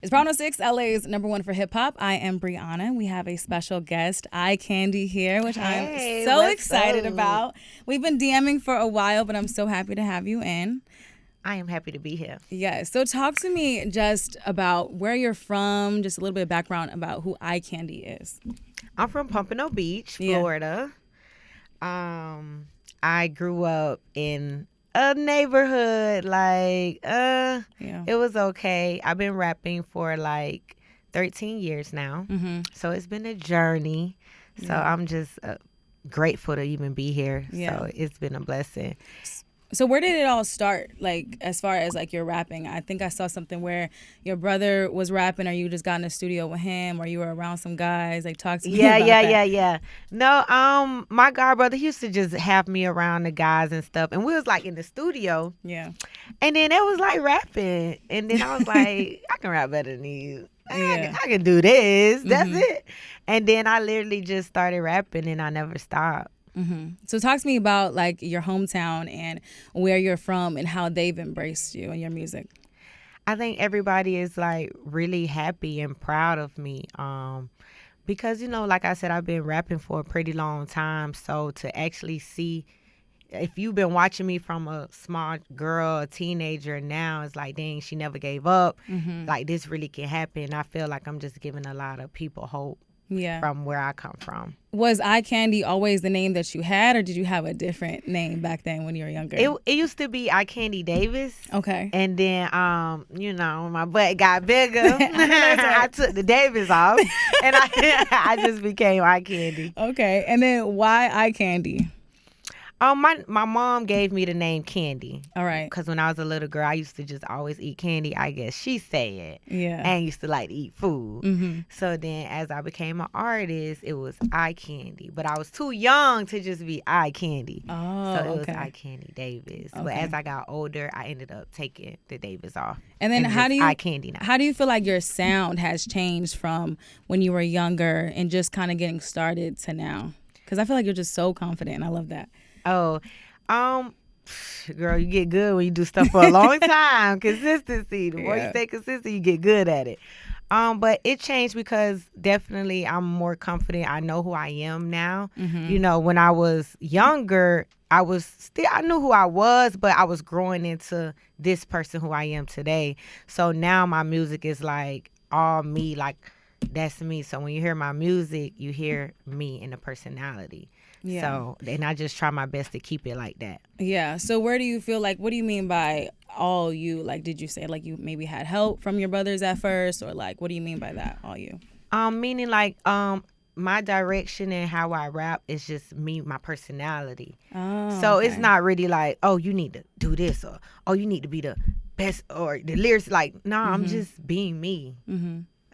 It's Pompano 6, LA's #1 for hip hop. I am Bryhana. We have a special guest, iCandy, here, which I'm so excited about. We've been DMing for a while, but I'm so happy to have you in. I am happy to be here. Yes. So talk to me just about where you're from, just a little bit of background about who iCandy is. I'm from Pompano Beach, Florida. I grew up in a neighborhood, it was okay. I've been rapping for 13 years now. So it's been a journey. So I'm just grateful to even be here. So it's been a blessing. So where did it all start? As far as your rapping, I think I saw something where your brother was rapping, or you just got in the studio with him, or you were around some guys. Talk to me about that. Yeah. No, my godbrother, he used to just have me around the guys and stuff, and we was in the studio. Yeah. And then it was rapping, and then I was like, I can rap better than you. I can do this. That's it. And then I literally just started rapping, and I never stopped. So talk to me about your hometown and where you're from and how they've embraced you and your music. I think everybody is really happy and proud of me. Because, like I said, I've been rapping for a pretty long time. So to actually see, if you've been watching me from a small girl, a teenager, now it's dang, she never gave up. This really can happen. I feel like I'm just giving a lot of people hope. Yeah. From where I come from. Was iCandy always the name that you had, or did you have a different name back then when you were younger? It used to be iCandy Davis. Okay. And then, my butt got bigger. I took the Davis off, and I just became iCandy. Okay. And then why iCandy? My mom gave me the name Candy. All right. Because when I was a little girl, I used to just always eat candy. I guess she said. Yeah. And used to like to eat food. So then as I became an artist, it was iCandy. But I was too young to just be iCandy. Oh, so it was iCandy Davis. Okay. But as I got older, I ended up taking the Davis off. And then how do you iCandy now. How do you feel like your sound has changed from when you were younger and just kind of getting started to now? Because I feel like you're just so confident, and I love that. Oh, girl, you get good when you do stuff for a long time. Consistency. The more you stay consistent, you get good at it. But it changed because definitely I'm more confident. I know who I am now. When I was younger, I knew who I was, but I was growing into this person who I am today. So now my music is all me, that's me. So when you hear my music, you hear me and the personality. Yeah. So, and I just try my best to keep it like that. Yeah. So where do you feel what do you mean by all you? Did you say you maybe had help from your brothers at first, or what do you mean by that, all you? Meaning my direction and how I rap is just me, my personality. Oh, so it's not really oh, you need to do this, or oh, you need to be the best, or the lyrics I'm just being me.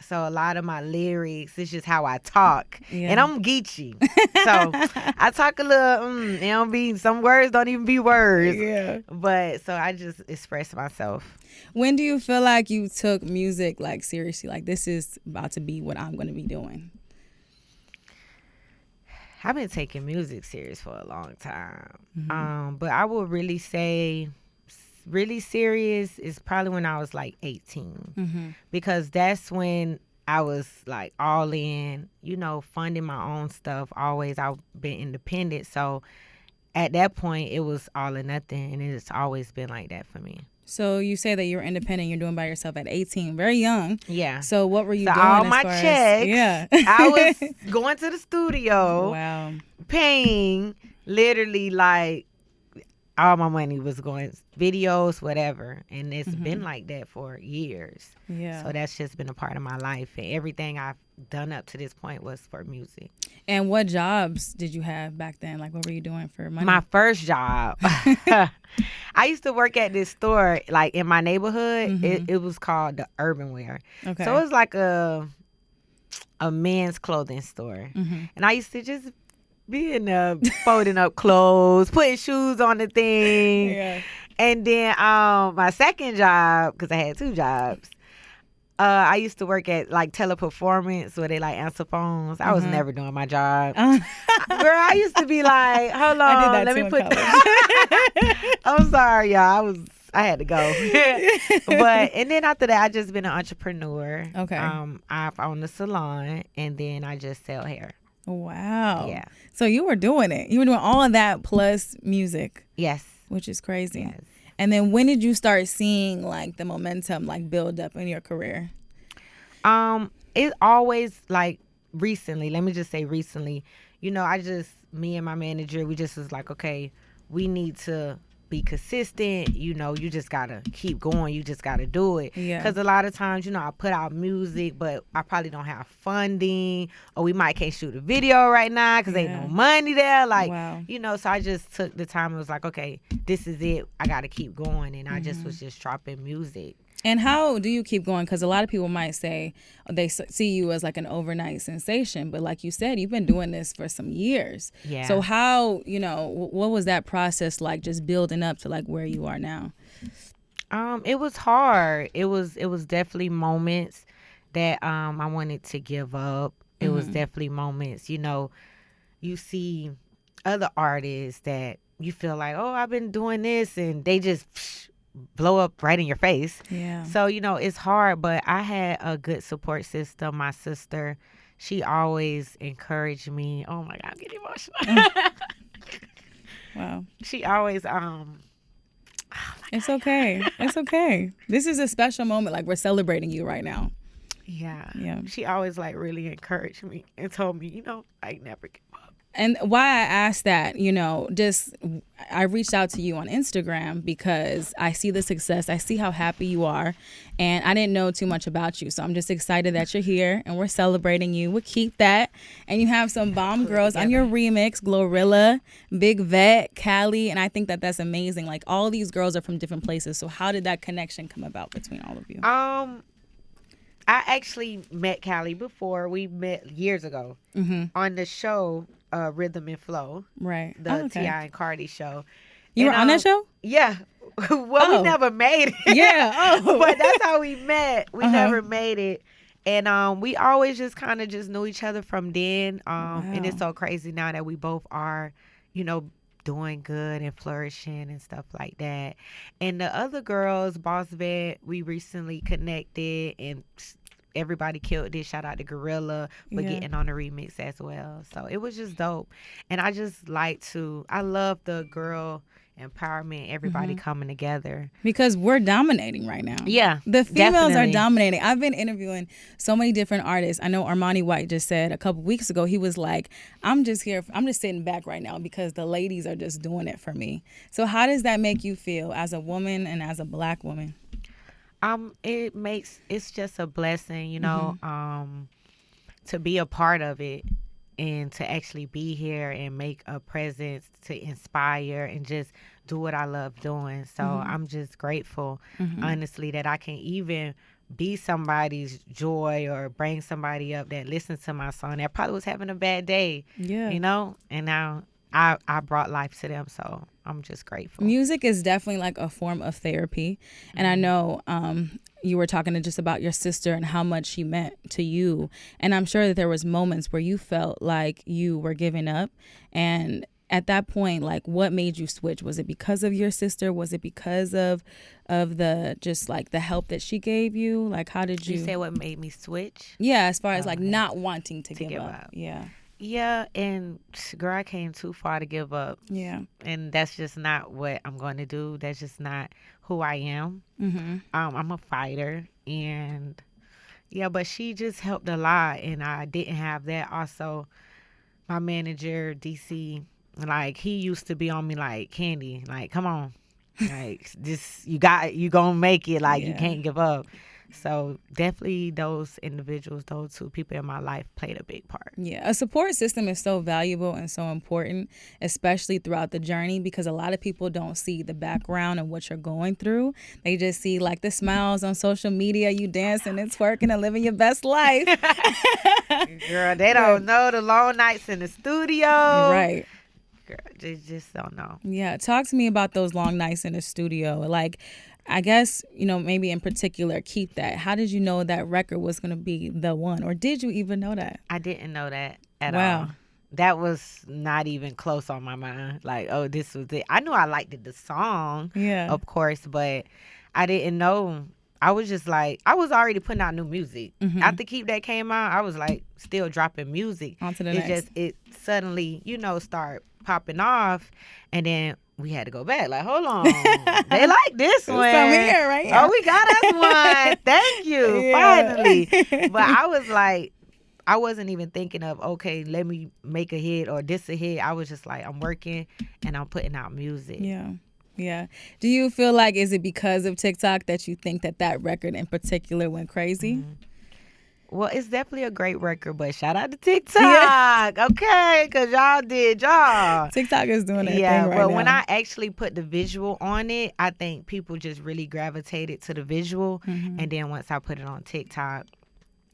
So a lot of my lyrics, it's just how I talk. And I'm geeky. So I talk a little, some words don't even be words. Yeah. But so I just express myself. When do you feel like you took music seriously? This is about to be what I'm going to be doing? I've been taking music serious for a long time. But I would really say really serious is probably when I was 18, because that's when I was all in, funding my own stuff. Always I've been independent, so at that point it was all or nothing, and it's always been like that for me. So you say that you're independent, you're doing by yourself at 18, very young. Yeah. So what were you doing? All my checks. I was going to the studio. Wow. Paying literally all my money was going videos, whatever. And it's been like that for years. Yeah. So that's just been a part of my life. And everything I've done up to this point was for music. And what jobs did you have back then? What were you doing for money? My first job. I used to work at this store, in my neighborhood. It was called the Urban Wear. Okay. So it was a men's clothing store. And I used to just being folding up clothes, putting shoes on the thing. Yeah. And then my second job, because I had two jobs, I used to work at Teleperformance, where they answer phones. I was never doing my job. Girl, I used to be hold on, I did that let too me put in college. I'm sorry, y'all. I had to go. But and then after that, I just been an entrepreneur. Okay. I've owned a salon, and then I just sell hair. Wow. Yeah. So you were doing it. You were doing all of that plus music. Yes. Which is crazy. Yes. And then when did you start seeing like the momentum like build up in your career? It always like recently. Let me just say recently. Me and my manager, we just was like, okay, we need to be consistent. You just gotta keep going. You just gotta do it. Yeah. Because a lot of times, I put out music, but I probably don't have funding, or we might can't shoot a video right now because ain't no money there. Like, wow. So I just took the time and was like, okay, this is it. I gotta keep going, and I just was just dropping music. And how do you keep going? Because a lot of people might say they see you as like an overnight sensation. But like you said, you've been doing this for some years. Yeah. So how, what was that process like just building up to like where you are now? It was hard. It was definitely moments that I wanted to give up. It was definitely moments, you see other artists that you feel like, oh, I've been doing this, and they just blow up right in your face. Yeah. So, it's hard, but I had a good support system. My sister, she always encouraged me. Oh my God, I'm getting emotional. Wow. She always, it's okay. It's okay. This is a special moment. Like we're celebrating you right now. Yeah. Yeah. She always like really encouraged me and told me, I never give up. And why I asked that, I reached out to you on Instagram because I see the success. I see how happy you are. And I didn't know too much about you. So I'm just excited that you're here and we're celebrating you. We'll keep that. And you have some bomb girls on your remix, GloRilla, Big Vet, Cali. And I think that that's amazing. Like all these girls are from different places. So how did that connection come about between all of you? I actually met Cali before. We met years ago on the show Rhythm and Flow, right? The T.I. and Cardi show. You were on that show? Yeah. We never made it. Yeah. Oh. But that's how we met. We never made it. And we always just kind of just knew each other from then. And it's so crazy now that we both are, doing good and flourishing and stuff like that. And the other girls, Boss Vet, we recently connected, and everybody killed it. Shout out to GloRilla for getting on the remix as well. So it was just dope. And I just I love the girl empowerment, everybody coming together. Because we're dominating right now. Yeah. The females definitely are dominating. I've been interviewing so many different artists. I know Armani White just said a couple weeks ago, he was like, I'm just sitting back right now because the ladies are just doing it for me. So how does that make you feel as a woman and as a Black woman? It's just a blessing, to be a part of it and to actually be here and make a presence to inspire and just do what I love doing. So I'm just grateful, honestly, that I can even be somebody's joy or bring somebody up that listens to my song that probably was having a bad day, and now I brought life to them. So I'm just grateful. Music is definitely like a form of therapy. And I know you were talking just about your sister and how much she meant to you. And I'm sure that there was moments where you felt like you were giving up. And at that point, like what made you switch? Was it because of your sister? Was it because of the just like the help that she gave you? Like how did you say what made me switch? Yeah, as far as like not wanting to give up. Yeah, and girl, I came too far to give up. Yeah. And that's just not what I'm going to do. That's just not who I am. I'm a fighter. And yeah, but she just helped a lot. And I didn't have that. Also, my manager, DC, like he used to be on me like, Candy, like, come on. Like, you gonna make it. Like, you can't give up. So definitely those individuals, those two people in my life played a big part. Yeah, a support system is so valuable and so important, especially throughout the journey, because a lot of people don't see the background of what you're going through. They just see like the smiles on social media, you dancing and twerking and living your best life. Girl, they don't know the long nights in the studio. Right. Girl, they just don't know. Yeah, talk to me about those long nights in the studio. Like, I guess, maybe in particular, Keep That. How did you know that record was going to be the one? Or did you even know that? I didn't know that at all. Wow. that was not even close on my mind. Like, oh, this was it. I knew I liked the song, of course, but I didn't know. I was just like, I was already putting out new music. After Keep That came out, I was like still dropping music. On to the next. It suddenly, start popping off, and then we had to go back. Like, hold on, they like this one. From here, right? Oh, we got us one. Thank you, finally. But I was like, I wasn't even thinking of, okay, let me make a hit or this a hit. I was just like, I'm working and I'm putting out music. Yeah. Do you feel like, is it because of TikTok that you think that record in particular went crazy? Well, it's definitely a great record, but shout out to TikTok, okay? Because y'all did y'all. TikTok is doing that thing right now. Well, when I actually put the visual on it, I think people just really gravitated to the visual. And then once I put it on TikTok,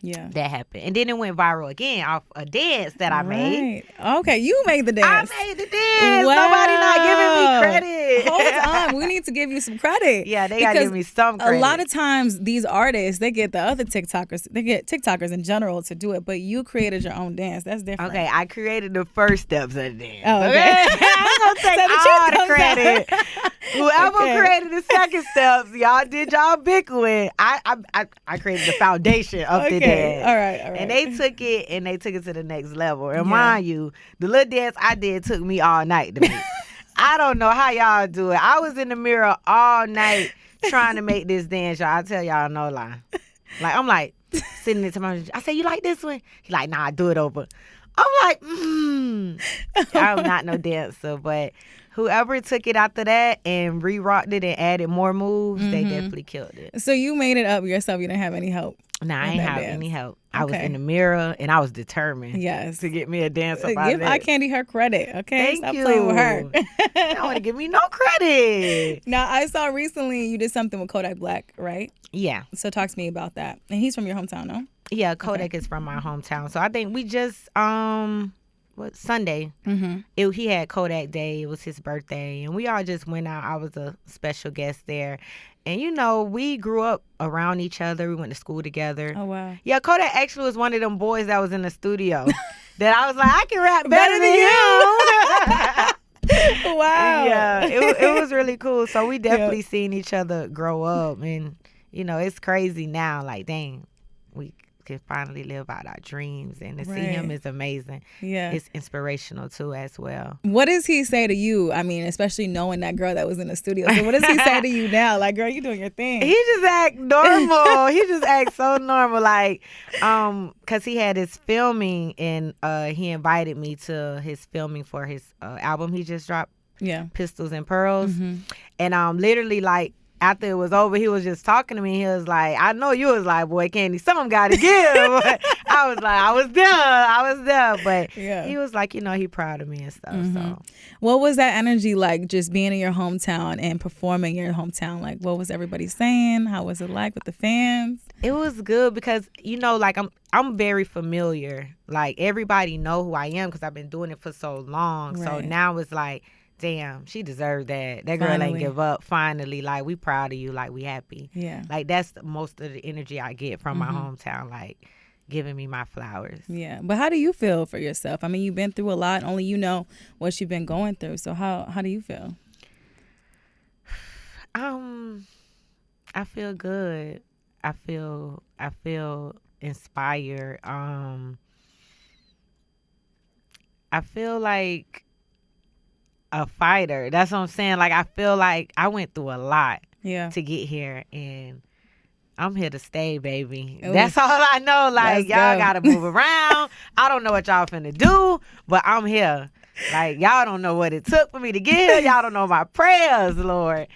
that happened. And then it went viral again off a dance that I made. Okay, you made the dance. I made the dance. Wow. Nobody not giving me credit. Hold on. We need to give you some credit. Yeah, they got to give me some credit. A lot of times these artists, they get the other TikTokers, they get TikTokers in general to do it, but you created your own dance. That's different. Okay, I created the first steps of the dance. Oh, okay. I'm going to take all the credit. Whoever created the second steps, y'all did y'all big one. I created the foundation of the dance. All right. And they took it to the next level. And mind you, the little dance I did took me all night to make. I don't know how y'all do it. I was in the mirror all night trying to make this dance, y'all. I tell y'all no lie. Like, I'm like sitting there to my, I say, you like this one? He like, nah, do it over. I'm like, I'm not no dancer, but whoever took it after that and re-rocked it and added more moves, they definitely killed it. So you made it up yourself. You didn't have any help. Nah, I ain't have any help. I was in the mirror and I was determined to get me a dance up out Give of that. iCandy her credit, okay? Thank you. Stop playing with her. You don't want to give me no credit. Now, I saw recently you did something with Kodak Black, right? Yeah. So talk to me about that. And he's from your hometown, no? Yeah, Kodak is from my hometown. So I think we just, Sunday, he had Kodak Day. It was his birthday. And we all just went out. I was a special guest there. And, we grew up around each other. We went to school together. Oh, wow. Yeah, Kodak actually was one of them boys that was in the studio that I was like, I can rap better than you. Wow. Yeah, it was really cool. So we definitely seen each other grow up. And, it's crazy now. Like, dang, we can finally live out our dreams. And to see him is amazing. Yeah. It's inspirational, too, as well. What does he say to you? I mean, especially knowing that girl that was in the studio. So what does he say to you now? Like, girl, you doing your thing. He just act normal. He just acts so normal. Like, because he had his filming and he invited me to his filming for his album he just dropped. Yeah. Pistols and Pearls. And literally, like, after it was over, he was just talking to me. He was like, I know you was like, boy, Candy, something got to give. I was like, I was there. But he was like, he proud of me and stuff. So, what was that energy like, just being in your hometown and performing in your hometown? Like, what was everybody saying? How was it like with the fans? It was good because, like, I'm very familiar. Like, everybody know who I am because I've been doing it for so long. Right. So now it's like, damn, she deserved that. That girl ain't give up. Finally, like, we proud of you. Like, we happy. Yeah. Like, that's most of the energy I get from my hometown, like, giving me my flowers. Yeah. But how do you feel for yourself? I mean, you've been through a lot. Only you know what you've been going through. So how do you feel? I feel good. I feel inspired. I feel like a fighter. That's what I'm saying. Like, I feel like I went through a lot to get here, and I'm here to stay, baby. Ooh. That's all I know. Like, y'all gotta move around. I don't know what y'all finna do, but I'm here. Like, y'all don't know what it took for me to get here. Y'all don't know my prayers, Lord.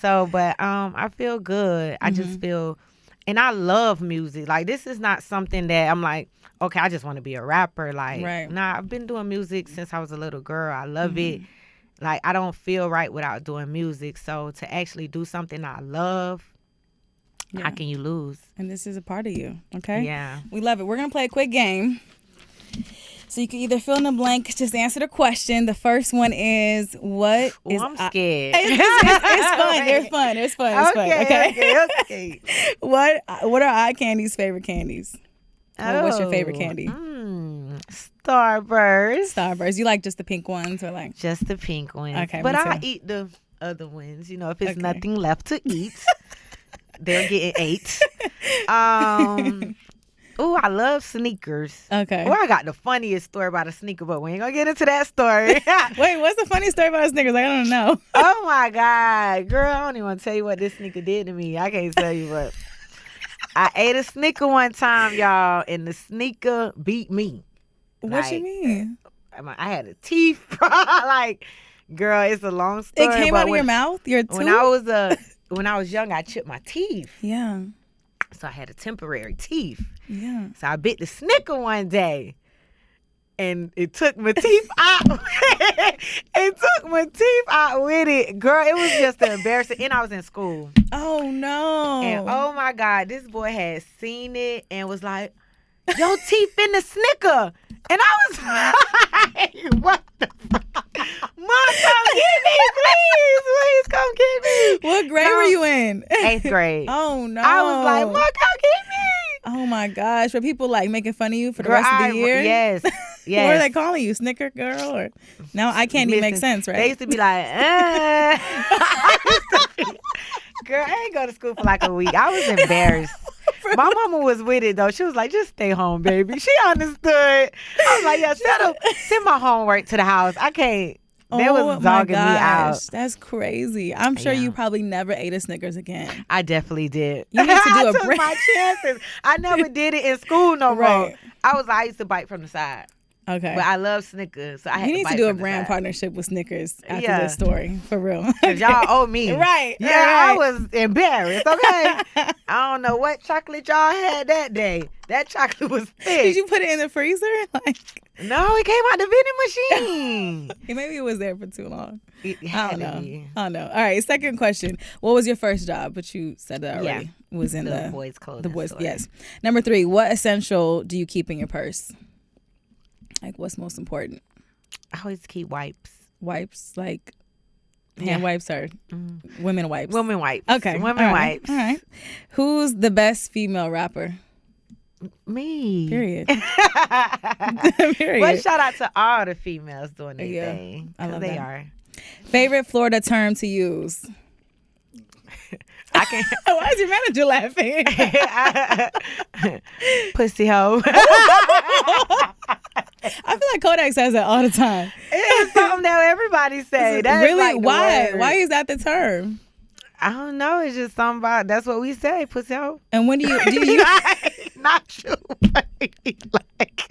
So, but I feel good. I just feel, and I love music. Like, this is not something that I'm like, okay, I just want to be a rapper. Like, nah, I've been doing music since I was a little girl. I love it. Like, I don't feel right without doing music. So to actually do something I love, how can you lose? And this is a part of you, okay? Yeah. We love it. We're going to play a quick game. So you can either fill in the blank, just answer the question. The first one is, what is... I'm scared. It's fun. It's fun. It's fun. Okay. What are iCandy's favorite candies? What's your favorite candy? Starburst. Starburst. You like just the pink ones or like? Just the pink ones. Okay, but me too. I eat the other ones. You know, if it's nothing left to eat, they're getting 8. Oh, I love sneakers. Okay. Well, I got the funniest story about a sneaker, but we ain't gonna get into that story. Wait, what's the funny story about Snickers? I don't know. Oh my God, girl, I don't even want to tell you what this sneaker did to me. I can't tell you what. I ate a sneaker one time, y'all, and the sneaker beat me. What you mean? I had a teeth, like, girl, it's a long story. It came out of your mouth? Your tooth? When I was young, I chipped my teeth. Yeah. So I had a temporary teeth. Yeah. So I bit the Snicker one day, and it took my teeth out. It took my teeth out with it. Girl, it was just embarrassing. And I was in school. Oh, no. And oh, my God, this boy had seen it and was like, your teeth in the Snicker. And I was like, what the fuck? Mom, come get me, please. Please come get me. What grade were you in? 8th grade. Oh, no. I was like, Mom, come get me. Oh, my gosh. Were people like making fun of you for the rest of the year? Yes. Yes. What were they calling you? Snicker girl? Or now iCandy makes sense, right? They used to be like, Girl, I ain't go to school for like a week. I was embarrassed. My mama was with it though. She was like, just stay home, baby. She understood. I was like, yeah, send my homework to the house. I can't. They was dogging me out. That's crazy. I'm sure you probably never ate a Snickers again. I definitely did. You need to do I a took break. my chances. I never did it in school no more. I used to bite from the side. Okay. But I love Snickers. So I had you need to to do a from the brand side. partnership with Snickers after this story. For real. Because y'all owe me. Right. Yeah, right. I was embarrassed, okay? I don't know what chocolate y'all had that day. That chocolate was thick. Did you put it in the freezer? Like, no, it came out the vending machine. Maybe it was there for too long. It I had don't know. to be. I don't know. All right, second question. What was your first job? But you said that already. Yeah. It was in the boys' clothing The boys, store. yes. Number 3, what essential do you keep in your purse? Like, what's most important? I always keep wipes. Wipes, like hand wipes or women wipes? Women wipes. Okay. Women wipes. All right. Who's the best female rapper? Me. Period. Period. But shout out to all the females doing their thing. I love they that. are. Favorite Florida term to use? I can. Why is your manager laughing? Pussy hoe. I feel like Kodak says that all the time. It's something that everybody say. That's really? like Why? Why is that the term? I don't know. It's just something about. That's what we say, pussy hoe. And when do you? Not you. Like.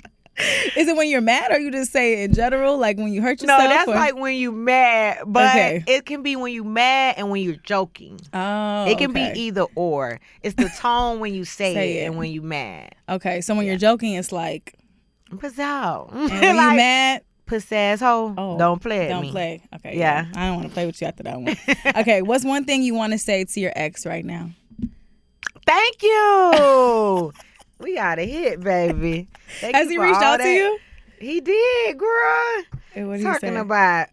Is it when you're mad, or you just say it in general, like when you hurt yourself? No, that's like when you mad, but Okay. it can be when you mad and when you're joking. Oh, It can be either or. It's the tone when you say it it. and when you mad. Okay, so when you're joking, it's like, Pussy hoe. and when you mad, Pussy asshole. Don't play at don't me. play. Okay, Yeah. I don't want to play with you after that one. Okay, what's one thing you want to say to your ex right now? Thank you. We got a hit, baby. Has he reached out to you? He did, girl. And what did Talking he say? about,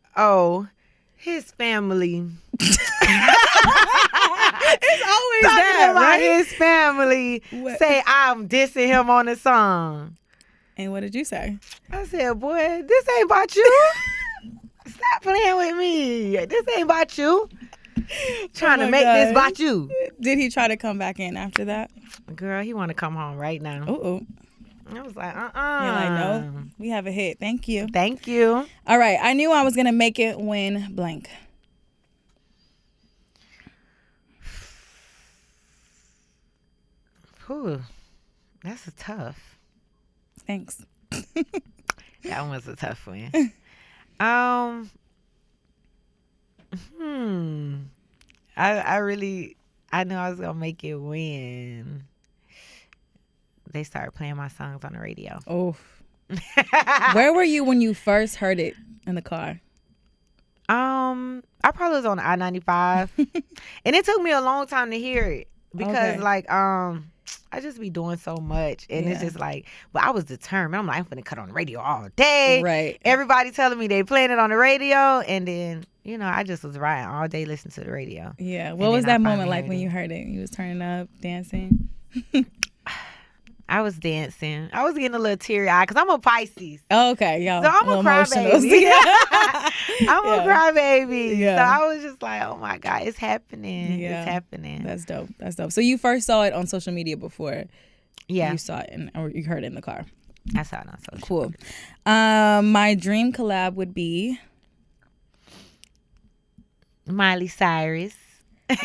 his family. It's always Talking that, about right? his family. What? Say I'm dissing him on the song. And what did you say? I said, boy, this ain't about you. Stop playing with me. This ain't about you. Trying to make this about you. Did he try to come back in after that? Girl, he want to come home right now. Oh, I was like, you're like, no, we have a hit. Thank you. Thank you. All right, I knew I was gonna make it when blank. Whew, that's a tough. Thanks. That one was a tough one. I knew I was gonna make it when they started playing my songs on the radio. Oh, where were you when you first heard it in the car? I probably was on I-95, and it took me a long time to hear it because I just be doing so much, and it's just like, but I was determined. I'm like, I'm gonna cut on the radio all day. Right. Everybody telling me they playing it on the radio, and then I just was riding all day listening to the radio. Yeah. What was that moment like when you heard it? You was turning up, dancing. I was dancing. I was getting a little teary-eyed because I'm a Pisces. Oh, okay, yo. So I'm a crybaby. I'm a crybaby. Yeah. So I was just like, oh my God, it's happening. Yeah. It's happening. That's dope. That's dope. So you first saw it on social media before you saw it or you heard it in the car. I saw it on social. Cool. My dream collab would be Miley Cyrus.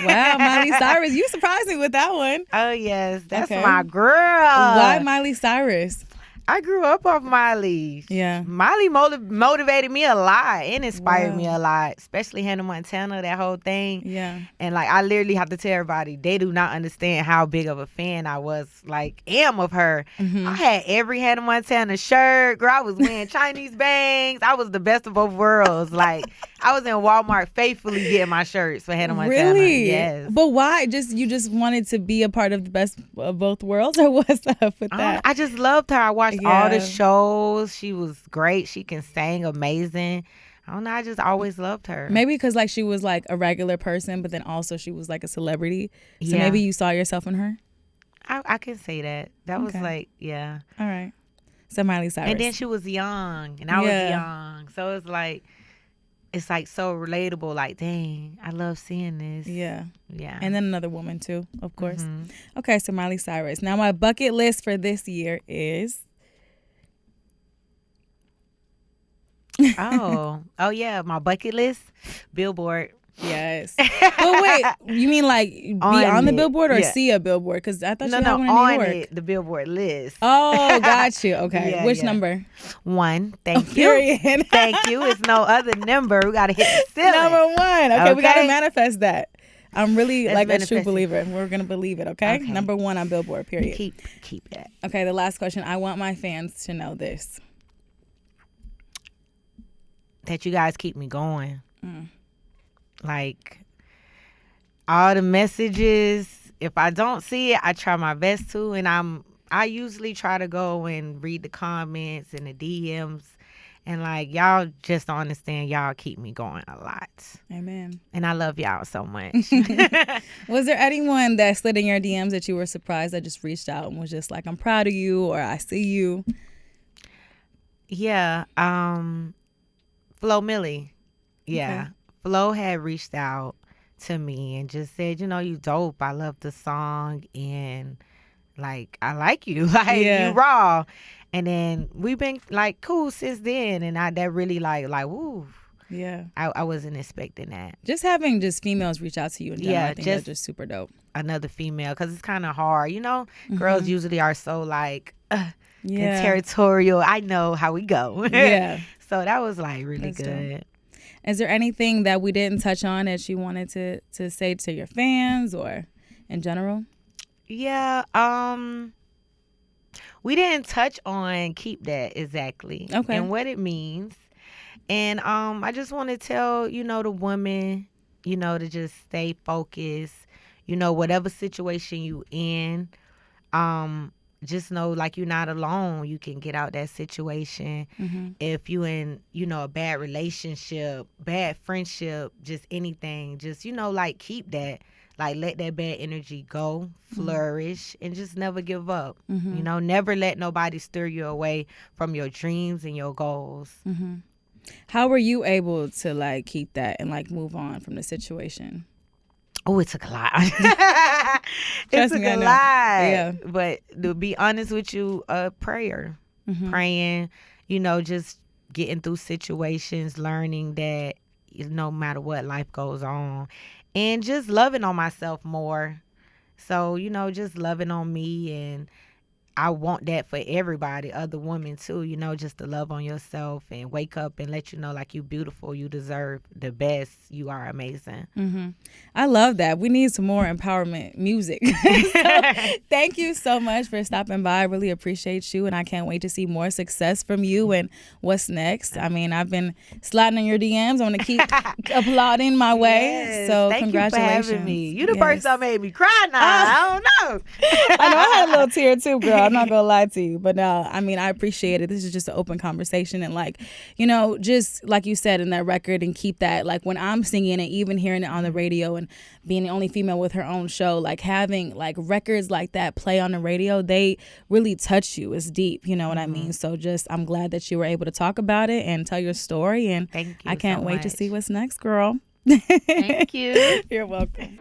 Wow, Miley Cyrus. You surprised me with that one. Oh, yes. That's Okay. my girl. Why Miley Cyrus? I grew up off Miley. Yeah. Miley motivated me a lot and inspired me a lot, especially Hannah Montana, that whole thing. Yeah. And like, I literally have to tell everybody, they do not understand how big of a fan I was, am of her. I had every Hannah Montana shirt. Girl, I was wearing Chinese bangs. I was the best of both worlds. Like, I was in Walmart faithfully getting my shirts for Hannah Montana. Really? Yes. But why? You just wanted to be a part of the best of both worlds, or what's up with that? I just loved her. I watched all the shows. She was great. She can sing amazing. I don't know. I just always loved her. Maybe because like she was like a regular person, but then also she was like a celebrity. So maybe you saw yourself in her. I can say that. That was like, yeah. All right. So Miley Cyrus. And then she was young, and I was young. So it's like so relatable. Like, dang, I love seeing this. Yeah. Yeah. And then another woman too, of course. Okay, so Miley Cyrus. Now my bucket list for this year is. Oh yeah, my bucket list, Billboard. Yes. But wait, you mean like be on the billboard or see a billboard? Because I thought you had one in New York. It, the Billboard list. Oh, got you. Okay. Which number? 1. Thank you. Period. Thank you. It's no other number. We got to hit the ceiling. Number 1. Okay, we got to manifest that. I'm really like a true believer. We're going to believe it, okay? Number 1 on Billboard, period. Keep that. Okay, the last question. I want my fans to know this. That you guys keep me going. Like, all the messages, if I don't see it, I try my best to. And I usually try to go and read the comments and the DMs. And like, y'all just don't understand. Y'all keep me going a lot. Amen. And I love y'all so much. Was there anyone that slid in your DMs that you were surprised that just reached out and was just like, I'm proud of you, or I see you? Yeah. Flo Millie. Yeah. Okay. Flo had reached out to me and just said, you dope. I love the song and like, I like you. Like, you raw. And then we've been like cool since then. And that really like, woo. Yeah. I wasn't expecting that. Just having females reach out to you in general, I think that's just super dope. Another female, because it's kind of hard. Girls usually are so like, territorial. I know how we go. Yeah. So that was like really that's good. Dope. Is there anything that we didn't touch on that you wanted to say to your fans or in general? Yeah. We didn't touch on keep that exactly. Okay. And what it means. And I just want to tell, the woman, to just stay focused. Whatever situation you in, just know like you're not alone. You can get out that situation. If you in a bad relationship, bad friendship, just anything, just like keep that, like let that bad energy go, flourish, and just never give up. Never let nobody steer you away from your dreams and your goals. How were you able to like keep that and like move on from the situation? Oh, it took a lot. It took a lot. Yeah. But to be honest with you, prayer. Praying, just getting through situations, learning that no matter what, life goes on. And just loving on myself more. So, just loving on me. And I want that for everybody, other women too, just to love on yourself and wake up and let you know like you beautiful, you deserve the best, you are amazing. I love that. We need some more empowerment music. So, thank you so much for stopping by. I really appreciate you, and I can't wait to see more success from you and what's next. I mean, I've been sliding on your DMs. I'm going to keep applauding my way. Yes, so thank congratulations. You for having me. You the person that made me cry now. I don't know. I know I had a little tear too, girl. I'm not gonna lie to you. But no, I mean, I appreciate it. This is just an open conversation, and like, you know, just like you said in that record, and keep that, like, when I'm singing and even hearing it on the radio and being the only female with her own show, like having like records like that play on the radio, they really touch you. It's deep, you know what I mean? So just, I'm glad that you were able to talk about it and tell your story, and Thank you I can't so wait to much. see what's next, girl. Thank you. You're welcome.